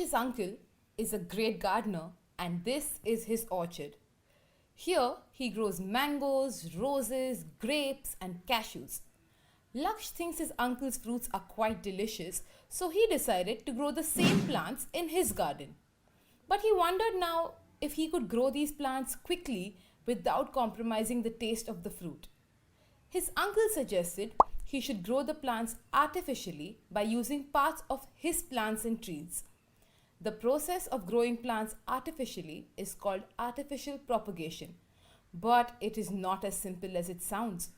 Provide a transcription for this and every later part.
Laksh's uncle is a great gardener and this is his orchard. Here he grows mangoes, roses, grapes and cashews. Laksh thinks his uncle's fruits are quite delicious, so he decided to grow the same plants in his garden. But he wondered now if he could grow these plants quickly without compromising the taste of the fruit. His uncle suggested he should grow the plants artificially by using parts of his plants in trees. The process of growing plants artificially is called artificial propagation, but it is not as simple as it sounds.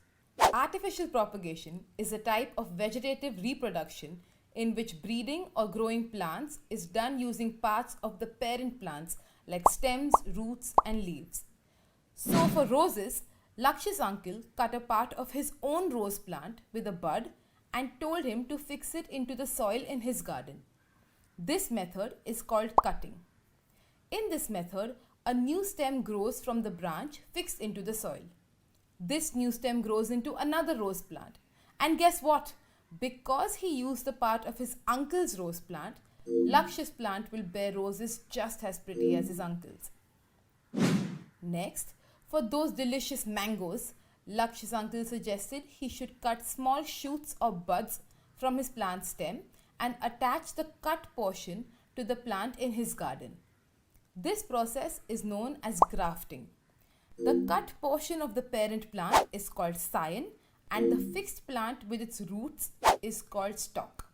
Artificial propagation is a type of vegetative reproduction in which breeding or growing plants is done using parts of the parent plants like stems, roots and leaves. So for roses, Laksh's uncle cut a part of his own rose plant with a bud and told him to fix it into the soil in his garden. This method is called cutting. In this method, a new stem grows from the branch fixed into the soil. This new stem grows into another rose plant. And guess what? Because he used the part of his uncle's rose plant, Laksh's plant will bear roses just as pretty as his uncle's. Next, for those delicious mangoes, Laksh's uncle suggested he should cut small shoots or buds from his plant stem and attach the cut portion to the plant in his garden. This process is known as grafting. The cut portion of the parent plant is called scion and the fixed plant with its roots is called stalk.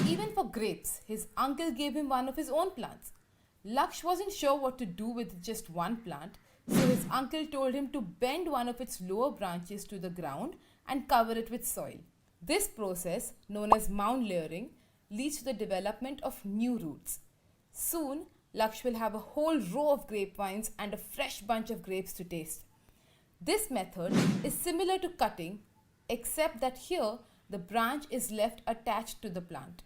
Even for grapes, his uncle gave him one of his own plants. Laksh wasn't sure what to do with just one plant, so his uncle told him to bend one of its lower branches to the ground and cover it with soil. This process, known as mound layering, leads to the development of new roots. Soon, Laksh will have a whole row of grapevines and a fresh bunch of grapes to taste. This method is similar to cutting, except that here the branch is left attached to the plant.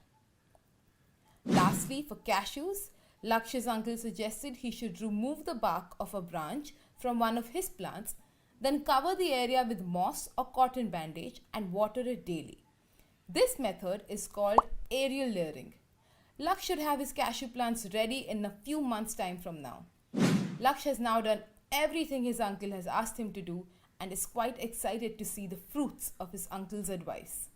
Lastly, for cashews, Laksh's uncle suggested he should remove the bark of a branch from one of his plants, then cover the area with moss or cotton bandage and water it daily. This method is called aerial layering. Laksh should have his cashew plants ready in a few months' time from now. Laksh has now done everything his uncle has asked him to do and is quite excited to see the fruits of his uncle's advice.